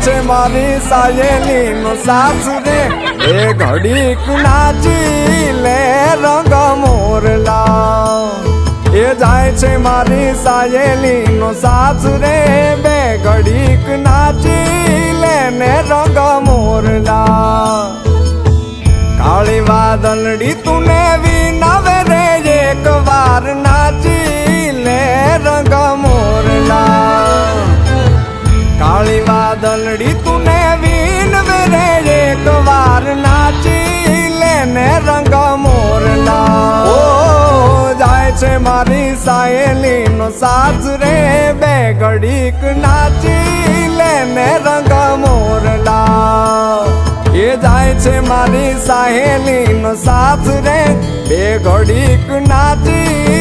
છે મારી સાયેલીનો સાથ રે એ ઘડીક નાચી લે રંગ મોરલા એ જાય છે મારી સાયેલીનો સાથ રે બે ઘડીક નાચી લે ને રંગ મોરલા કાળી વાદળડી તુને વિનાવે રે એક વાર નાચી લે રંગ મોરલા કાળી વાદળડી તુને વિનાવે રે એક વાર નાચી લે ને રંગ મોરલા ઓ જાય છે મારી સાયેલીનો સાથ રે બે ઘડીક નાચી લે ને રંગ મોરલા એ જાય છે મારી સાહેલીનો સાથ રે બે ઘડીક નાચી